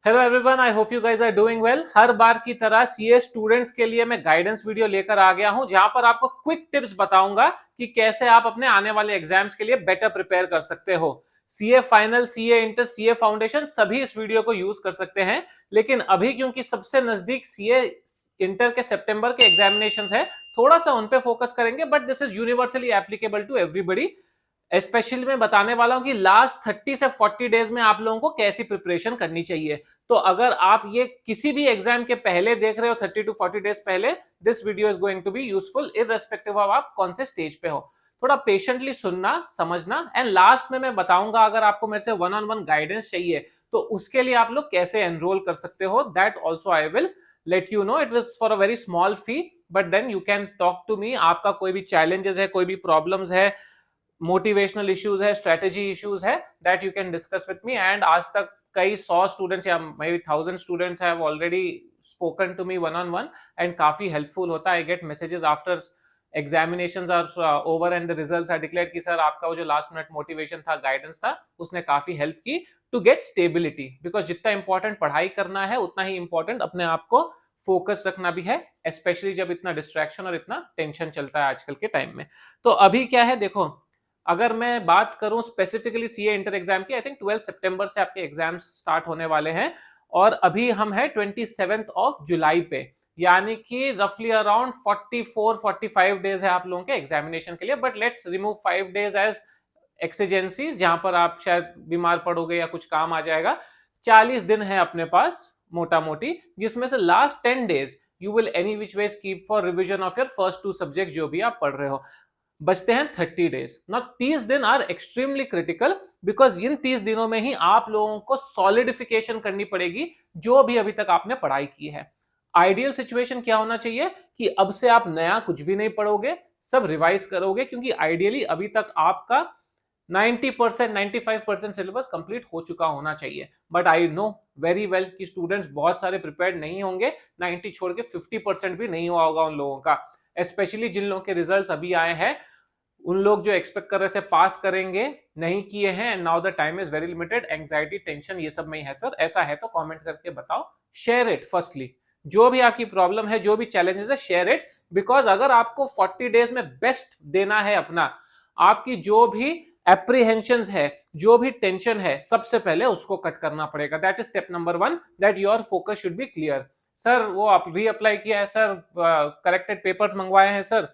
Hello everyone, I hope you guys are doing well. हर बार की तरह सीए स्टूडेंट्स के लिए मैं गाइडेंस वीडियो लेकर आ गया हूं, जहां पर आपको क्विक टिप्स बताऊंगा कि कैसे आप अपने आने वाले एग्जाम्स के लिए बेटर प्रिपेयर कर सकते हो। CA final, CA inter, CA foundation सभी इस वीडियो को यूज कर सकते हैं, लेकिन अभी क्योंकि सबसे नजदीक सीए इंटर के सितंबर के एग्जामिनेशन है, थोड़ा सा उन पे फोकस करेंगे, but this is universally applicable to everybody. Specially मैं बताने वाला हूं कि लास्ट 30 से 40 डेज में आप लोगों को कैसी प्रिपरेशन करनी चाहिए। तो अगर आप ये किसी भी एग्जाम के पहले देख रहे हो, 30 टू 40 डेज पहले, this video is going to be useful irrespective of आप कौन से स्टेज पे हो। थोड़ा पेशेंटली सुनना, समझना, एंड लास्ट में मैं बताऊंगा अगर आपको मेरे से वन ऑन वन गाइडेंस चाहिए तो उसके लिए आप लोग कैसे एनरोल कर सकते हो। That also I will let you know. It was for a very small fee, but then you can talk to me. आपका कोई भी चैलेंजेस है, कोई भी प्रॉब्लम्स है, मोटिवेशनल इश्यूज है, स्ट्रेटेजी इश्यूज है, that you can discuss with me. And आज तक कई 100 स्टूडेंट्स या maybe 1000 students have already spoken to me one on one, and काफी हेल्पफुल होता है। आई get messages after examinations are over and the results are declared कि sir आपका वो जो लास्ट मिनट मोटिवेशन था, गाइडेंस था, उसने काफी हेल्प की टू गेट स्टेबिलिटी। बिकॉज जितना इंपॉर्टेंट पढ़ाई करना है, उतना ही इंपॉर्टेंट अपने आप को फोकस रखना भी है, स्पेशली जब इतना डिस्ट्रैक्शन और इतना टेंशन चलता है आजकल के टाइम में। तो अभी क्या है, देखो, अगर मैं बात करूं स्पेसिफिकली सीए इंटर एग्जाम की, आई थिंक 12 सितंबर से आपके एग्जाम्स स्टार्ट होने वाले हैं, और अभी हम हैं 27 ऑफ जुलाई पे, यानी कि रफली अराउंड 44-45 डेज है आप लोगों के एग्जामिनेशन के लिए। But let's remove 5 days as exigencies, जहां पर आप शायद बीमार पड़ोगे या कुछ काम आ जाएगा। 40 दिन है अपने पास मोटा मोटी, जिसमें से last 10 days you will any which ways keep for revision of your first 2 subject जो भी आप पढ़ रहे हो। बचते हैं 30 डेज। ना 30 दिन are extremely critical, because in 30 दिनों में ही आप लोगों को सॉलिडिफिकेशन करनी पड़ेगी जो भी अभी तक आपने पढ़ाई की है। आइडियल सिचुएशन क्या होना चाहिए कि अब से आप नया कुछ भी नहीं पढ़ोगे, सब रिवाइज करोगे, क्योंकि आइडियली अभी तक आपका 90% 95% सिलेबस कंप्लीट हो चुका होना चाहिए। But I know very well कि स्टूडेंट्स बहुत सारे प्रिपेयर्ड नहीं होंगे, 90 छोड़ के 50% भी नहीं हुआ होगा उन लोगों का। स्पेशली जिन लोगों के रिजल्ट्स अभी आए हैं, उन लोग जो एक्सपेक्ट कर रहे थे पास करेंगे, नहीं किए हैं, and now the time is very limited. Anxiety, tension, ये सब में ही है सर। ऐसा है तो कमेंट करके बताओ, शेयर इट। फर्स्टली जो भी आपकी प्रॉब्लम है, जो भी चैलेंजेस है, शेयर इट। बिकॉज अगर आपको 40 डेज में बेस्ट देना है अपना, आपकी जो भी एप्रीहेंशन है, जो भी टेंशन है, सबसे पहले उसको कट करना पड़ेगा। That is step number 1, that your focus should be clear. Sir वो आप रीअप्लाई किया है सर, करेक्टेड पेपर्स मंगवाए हैं सर,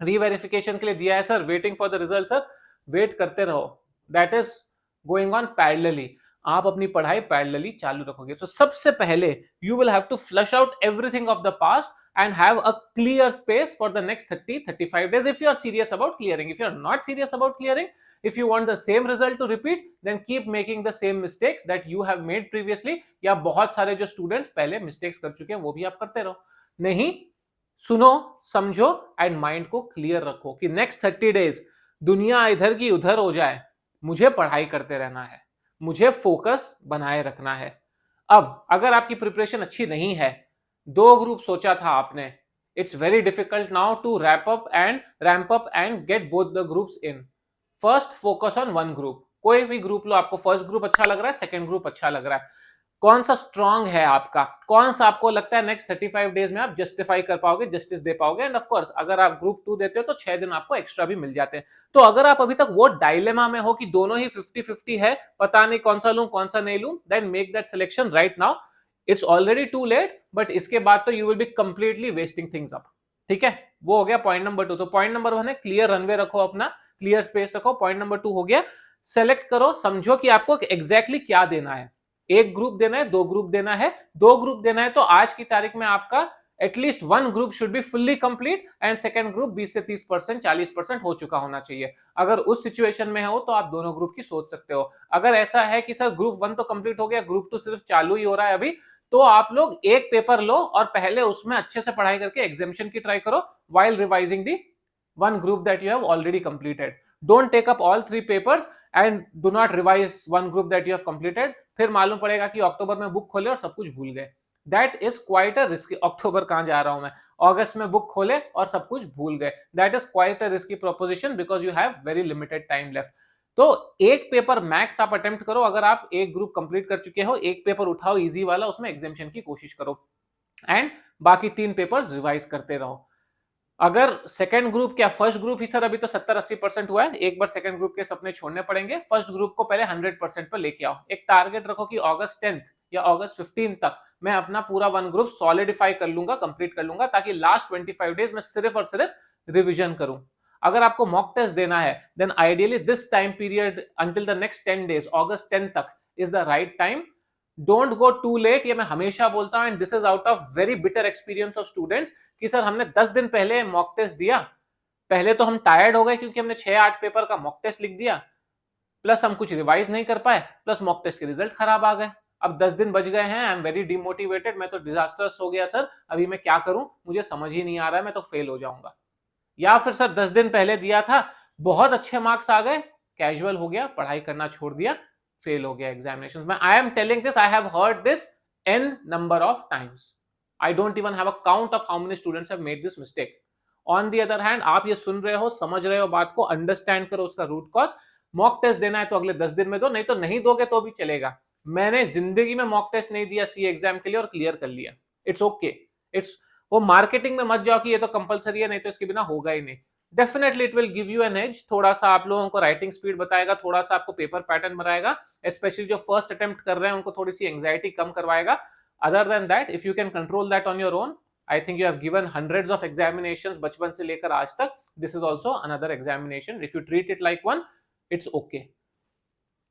रीवेरिफिकेशन के लिए दिया है sir, waiting for the result sir, wait करते रहो। That is going on parallelly. आप अपनी पढ़ाई पैरेलली चालू रखोगे। सो सबसे पहले you will have to flush out everything of the past and have a clear space for the next 30-35 days if you are serious about clearing. If you are not serious about clearing, if you want the same result to repeat, then keep making the same mistakes that you have made previously, या बहुत सारे जो students पहले mistakes कर चुके हैं वो भी आप करते रहो। नहीं, सुनो, समझो, एंड माइंड को क्लियर रखो कि नेक्स्ट 30 डेज दुनिया इधर की उधर हो जाए, मुझे पढ़ाई करते रहना है, मुझे फोकस बनाए रखना है। अब अगर आपकी प्रिपरेशन अच्छी नहीं है, 2 ग्रुप सोचा था आपने, it's very difficult now to ramp up and get both the groups in. First focus on 1 group. कोई भी ग्रुप लो, आपको फर्स्ट ग्रुप अच्छा लग रहा है, सेकंड ग्रुप अच्छा लग रहा है, कौन सा स्ट्रांग है आपका, कौन सा आपको लगता है नेक्स्ट 35 डेज में आप जस्टिफाई कर पाओगे, जस्टिस दे पाओगे। एंड ऑफ कोर्स अगर आप ग्रुप 2 देते हो तो 6 दिन आपको एक्स्ट्रा भी मिल जाते हैं। तो अगर आप अभी तक वो डायलेमा में हो कि दोनों ही 50-50 है, पता नहीं कौन सा लूं कौन सा नहीं लूं, then make that selection right now. It's already too late, but इसके बाद तो you will be completely wasting things up. ठीक है, वो हो गया पॉइंट नंबर 2। तो पॉइंट नंबर 1 है क्लियर रनवे रखो, अपना क्लियर स्पेस रखो। पॉइंट नंबर 2 हो गया सेलेक्ट करो, समझो कि आपको एग्जैक्टली क्या देना है। 1 ग्रुप देना है, 2 ग्रुप देना है। 2 ग्रुप देना है तो आज की तारीख में आपका at least 1 group should be fully complete, and second group 20 से 30% 40% हो चुका होना चाहिए। अगर उस सिचुएशन में हो तो आप दोनों ग्रुप की सोच सकते हो। अगर ऐसा है कि सर ग्रुप 1 तो कंप्लीट हो गया, ग्रुप 2 सिर्फ चालू ही हो रहा है अभी, तो आप लोग एक पेपर लो और पहले उसमें अच्छे से पढ़ाई करके एग्जामिनेशन की ट्राई करो, while revising the 1 group that you have already completed. Don't take up all 3 papers and do not revise 1 group that you have completed. फिर मालूम पड़ेगा कि अक्टूबर में बुक खोले और सब कुछ भूल गए। That is quite a risky। अक्टूबर कहां जा रहा हूं मैं, अगस्त में बुक खोले और सब कुछ भूल गए। That is quite a risky proposition because you have very limited time left. तो एक पेपर मैक्स आप अटेम्प्ट करो। अगर आप एक ग्रुप कंप्लीट कर चुके हो, एक पेपर उठाओ इजी वाला, उसमें एग्जामिनेशन की कोशिश करो एंड बाकी 3 पेपर्स रिवाइज करते रहो। अगर सेकंड ग्रुप क्या फर्स्ट ग्रुप ही सर अभी तो 70-80% हुआ है, एक बार सेकंड ग्रुप के सपने छोड़ने पड़ेंगे। फर्स्ट ग्रुप को पहले 100% पर लेके आओ। एक टारगेट रखो कि अगस्त 10 या अगस्त 15 तक मैं अपना पूरा 1 ग्रुप सॉलिडिफाई कर लूंगा, कंप्लीट कर लूंगा, ताकि लास्ट 25 डेज में सिर्फ और सिर्फ रिविजन करूं। अगर आपको मॉक टेस्ट देना है then ideally this time period until the next 10 days, August 10 तक is the right time. Don't go too late, ये मैं हमेशा बोलता हूं and this is out of very bitter experience of students कि सर हमने 10 दिन पहले मॉक टेस्ट दिया, पहले तो हम टायर्ड हो गए क्योंकि हमने 6-8 पेपर का मॉक टेस्ट लिख दिया, प्लस हम कुछ रिवाइज नहीं कर पाए, प्लस मॉक टेस्ट के रिजल्ट खराब आ गए। अब 10 दिन बच गए हैं, आई एम वेरी डिमोटिवेटेड, मैं तो डिजास्टर्स हो गया सर, अभी मैं क्या करूं, मुझे समझ ही नहीं आ रहा है, मैं तो फेल हो जाऊंगा। या फिर सर 10 दिन पहले दिया था, बहुत अच्छे मार्क्स आ गए, कैजुअल हो गया, पढ़ाई करना छोड़ दिया, फेल हो गया एग्जामिनेशन में। I am telling this, I have heard this n number of times. I don't even have a count of how many students have made this mistake. On the other hand, आप ये सुन रहे हो, समझ रहे हो बात को, अंडरस्टैंड करो उसका रूट कॉज। मॉक टेस्ट देना है तो अगले 10 दिन में दो, नहीं तो नहीं दोगे तो भी चलेगा। मैंने जिंदगी में मॉक टेस्ट नहीं दिया सी एग्जाम के लिए और क्लियर कर लिया। इट्स ओके, इट्स वो मार्केटिंग में मत जाओ कि ये तो कंपलसरी है, नहीं तो इसके बिना होगा ही नहीं। Definitely it will give you an edge, थोड़ा सा आप लोगों को राइटिंग स्पीड बताएगा, थोड़ा सा आपको पेपर पैटर्न बनाएगा, स्पेशली जो फर्स्ट अटेम्प्ट कर रहे हैं उनको थोड़ी सी एंग्जाइटी कम करवाएगा। Other than that, if you can control that on your own, I think you have given hundreds of examinations बचपन से लेकर आज तक, this is also another examination, if you treat it like one, it's okay.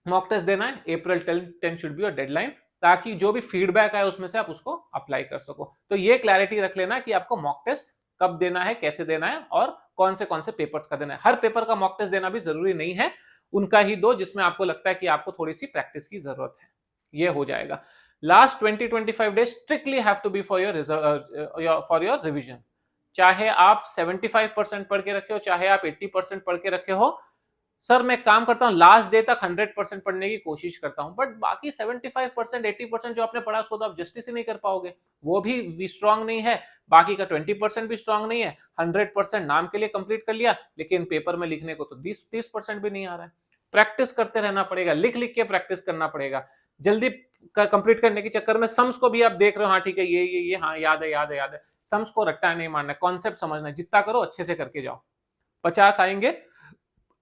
Mock test देना है, April 10 should be your deadline, ताकि जो भी फीडबैक आए उसमें से आप उसको अप्लाई कर सको। तो ये क्लैरिटी रख लेना कि आपको मॉक टेस्ट कब देना है, कैसे देना है और कौन से पेपर्स का देना है। हर पेपर का मॉक टेस्ट देना भी जरूरी नहीं है, उनका ही दो जिसमें आपको लगता है कि आपको थोड़ी सी प्रैक्टिस की जरूरत है, ये हो जाएगा। Last 20-25 days strictly have to be for your revision. चाहे आप 75% पढ़ के रखे हो, चाहे आप 80% पढ़ के रखे हो, सर मैं काम करता हूं लास्ट डे तक 100% पढ़ने की कोशिश करता हूं, बट बाकी 75% 80% जो आपने पढ़ा उसको तो आप जस्टिस ही नहीं कर पाओगे, वो भी स्ट्रांग नहीं है, बाकी का 20% भी स्ट्रांग नहीं है। 100% नाम के लिए कंप्लीट कर लिया, लेकिन पेपर में लिखने को तो 30% भी नहीं आ रहा है। प्रैक्टिस करते रहना पड़ेगा, लिख लिख के प्रैक्टिस करना पड़ेगा। जल्दी कंप्लीट करने के चक्कर में सम्स को भी आप देख रहे हो, हाँ ठीक है ये हाँ याद है, सम्स को रट्टा नहीं मारना, कॉन्सेप्ट समझना है, जितना करो अच्छे से करके जाओ। 50 आएंगे,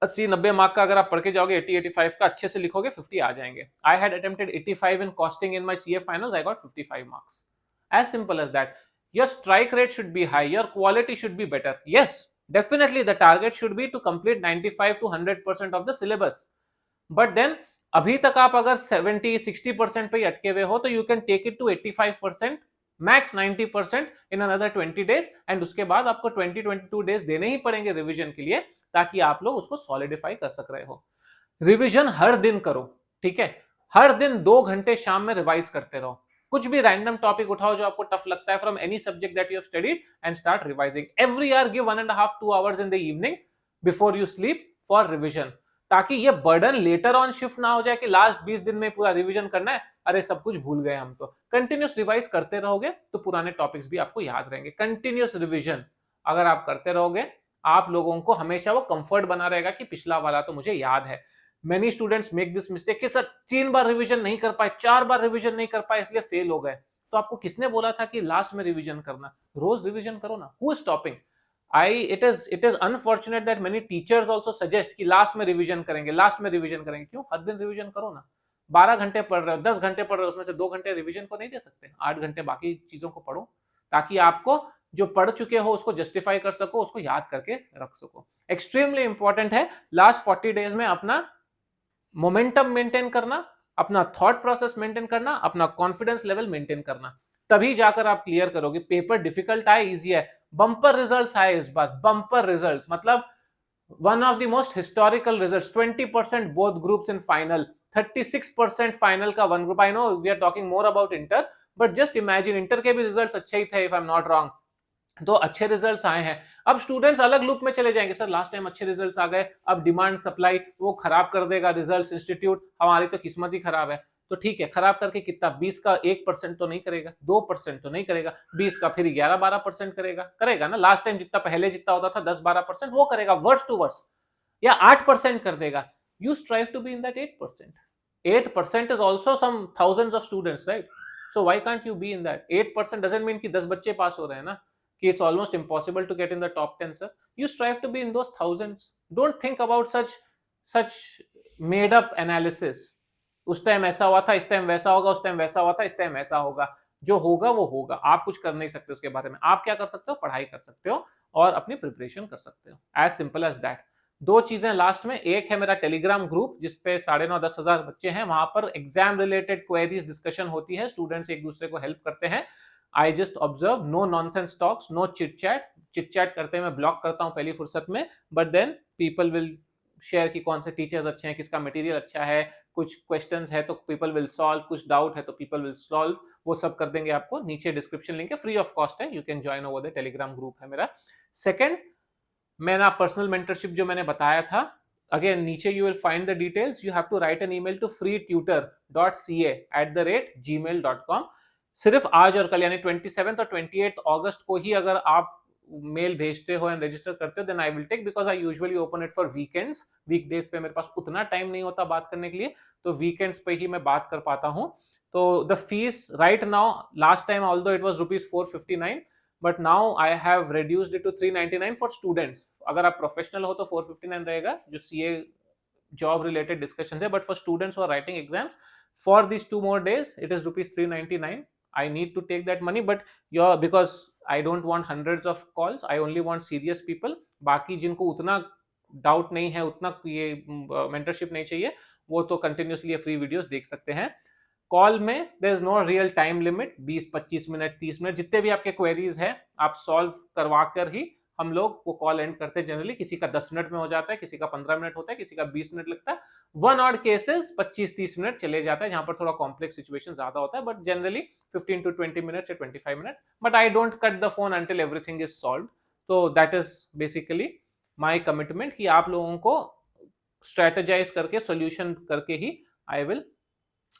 80-90 मार्क का अगर आप पढ़ के जाओगे, 80-85 का अच्छे से लिखोगे, 50 आ जाएंगे। I had attempted 85 in costing in my CA finals, I got 55 marks. As simple as that. Your strike rate should be high, your quality should be better. Yes, definitely the target should be to complete 95-100% of the syllabus, but then अभी तक आप अगर 70-60% पे ही अटके हुए हो तो you can take it to 85%, max 90% in another 20 days, and उसके बाद आपको 20-22 डेज देने ही पड़ेंगे रिवीजन के लिए, ताकि आप लोग उसको सॉलिडिफाई कर सक रहे हो। रिवीजन हर दिन करो, ठीक है, हर दिन 2 घंटे शाम में रिवाइज करते रहो। कुछ भी रैंडम टॉपिक उठाओ जो आपको टफ लगता है from any subject that you have studied and start revising every year. Give 1.5-2 hours in the evening before you sleep for revision, ताकि ये बर्डन लेटर ऑन शिफ्ट ना हो जाए कि लास्ट 20 दिन में पूरा रिवीजन करना है, अरे सब कुछ भूल गए हम। तो कंटिन्यूस रिवाइज करते रहोगे तो पुराने टॉपिक्स भी आपको याद रहेंगे। कंटिन्यूस रिवीजन अगर आप करते रहोगे, आप लोगों को हमेशा वो कंफर्ट बना रहेगा कि पिछला वाला तो मुझे याद है। Many students make this mistake कि सर 3 बार रिवीजन नहीं कर पाए, 4 बार रिवीजन नहीं कर पाए, इसलिए फेल हो गए। तो आपको किसने बोला था कि लास्ट में रिवीजन करना? रोज रिवीजन करो ना, who is stopping? it is unfortunate that many teachers also suggest कि लास्ट में रिवीजन करेंगे, लास्ट में रिवीजन करेंगे। क्यों? हर दिन रिवीजन करो ना। 12 घंटे पढ़ रहे हो, 10 घंटे पढ़ रहे हो, उसमें से 2 घंटे रिवीजन को नहीं दे सकते? 8 घंटे बाकी चीजों को पढ़ो, ताकि आपको जो पढ़ चुके हो उसको जस्टिफाई कर सको, उसको याद करके रख सको। एक्सट्रीमली इंपॉर्टेंट है लास्ट 40 डेज में अपना मोमेंटम मेंटेन करना, अपना थॉट प्रोसेस मेंटेन करना, अपना कॉन्फिडेंस लेवल मेंटेन करना, तभी जाकर आप क्लियर करोगे। पेपर डिफिकल्ट आए, इजी है, बम्पर रिजल्ट्स आए इस बार, बम्पर रिजल्ट्स मतलब one of the most historical results. 20% both groups in final, 36% final का one group. I know we are talking more about inter, but just imagine, inter के भी results अच्छे ही थे if I am not wrong, तो अच्छे results आए हैं। अब स्टूडेंट्स अलग लूप में चले जाएंगे, सर लास्ट टाइम अच्छे रिजल्ट्स आ गए, अब डिमांड सप्लाई वो खराब कर देगा रिजल्ट्स इंस्टीट्यूट, हमारी तो किस्मत ही खराब है। तो ठीक है, खराब करके कितना? 20 का 1% तो नहीं करेगा, 2% तो नहीं करेगा, 20 का फिर 11-12% करेगा ना। लास्ट टाइम जितना पहले जितना होता था 10-12% वो करेगा, वर्स टू वर्स, या 8% कर देगा। you strive to be in that 8%. 8% is also some thousands of students, right? So why can't you be in that? 8% doesn't mean कि 10 बच्चे पास हो रहे हैं ना, कि it's almost impossible to get in the top 10, sir. You strive to be in those thousands. Don't think about such made up analysis. उस time ऐसा हुआ था, इस टाइम वैसा होगा, उस टाइम वैसा हुआ था, इस टाइम ऐसा होगा. जो होगा वो होगा, आप कुछ कर नहीं सकते उसके बारे में. आप क्या कर सकते हो? पढ़ाई कर सकते हो और अपनी प्रिपरेशन कर सकते हो. As simple as that. दो चीजें लास्ट में. एक है मेरा टेलीग्राम ग्रुप जिसपे 9,500-10,000 बच्चे हैं. वहां पर एग्जाम रिलेटेड क्वेरीज डिस्कशन होती है, स्टूडेंट्स एक दूसरे को हेल्प करते हैं. I just observe, no nonsense talks, no chit chat करते हैं मैं ब्लॉक करता हूं पहली फुर्सत में. But then people will share कि कौन से टीचर्स अच्छे हैं, किसका मटेरियल अच्छा है, कुछ क्वेश्चंस है तो पीपल विल सॉल्व, कुछ डाउट है तो पीपल विल सॉल्व. वो सब कर देंगे आपको. नीचे डिस्क्रिप्शन लिंक है, फ्री ऑफ कॉस्ट है, you can join over the Telegram group है मेरा. सेकंड, मेरा पर्सनल मेंटरशिप जो मैंने बताया था, अगेन नीचे you will find the details. You have to write an email to freetutor.ca@gmail.com. सिर्फ आज और कल यानी 27 और 28 अगस्त को ही अगर आप मेल भेजते हो एंड रजिस्टर करते हो, then I will take, because I usually open it for weekends. Weekdays पे मेरे पास उतना टाइम नहीं होता बात करने के लिए, तो वीकेंड्स पे ही मैं बात कर पाता हूं. तो the fees right now, last time although it was ₹459, but now I have reduced it to 399 for students. अगर आप प्रोफेशनल हो तो 459 रहेगा, जो सीए जॉब रिलेटेड डिस्कशन है. But for students who are writing exams for these 2 more days, it is ₹399. I need to take that money, but because I don't want hundreds of calls, I only want serious people. बाकी जिनको उतना doubt नहीं है, उतना ये mentorship नहीं चाहिए, वो तो कंटिन्यूसली फ्री वीडियोस देख सकते हैं. कॉल में there is no real time limit. 20-25 minute, 30 minute, जितने भी आपके क्वेरीज हैं आप सॉल्व करवा कर ही हम लोग वो कॉल एंड करते हैं. जनरली किसी का 10 मिनट में हो जाता है, किसी का 15 मिनट होता है, किसी का 20 मिनट लगता है. वन ऑड केसेस 25-30 मिनट चले जाता है जहां पर थोड़ा कॉम्प्लेक्स सिचुएशन ज्यादा होता है. बट जनरली 15 to 20 मिनट्स या 25 minutes. But I don't cut the phone until everything is solve. तो that is basically my commitment कि आप लोगों को स्ट्रेटेजाइज करके सोल्यूशन करके ही आई विल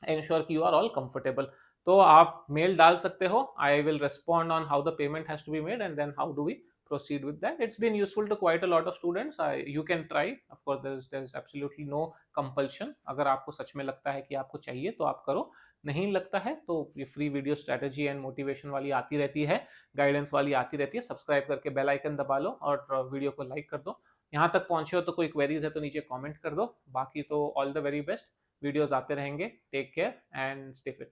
एंश्योर कि यू आर ऑल कंफर्टेबल. तो आप मेल डाल सकते हो. I will respond on how the payment has to be made and then how do we proceed with that. It's been useful to quite a lot of students. You can try. Of course, there's absolutely no compulsion. अगर आपको सच में लगता है कि आपको चाहिए तो आप करो, नहीं लगता है तो ये free video strategy and motivation वाली आती रहती है, गाइडेंस वाली आती रहती है. सब्सक्राइब करके बेल आइकन दबा लो और वीडियो को लाइक कर दो. यहाँ तक पहुंचे हो तो कोई क्वेरीज है तो नीचे कमेंट कर दो. बाकी तो all the very best. Videos आते रहेंगे. Take care and stay fit.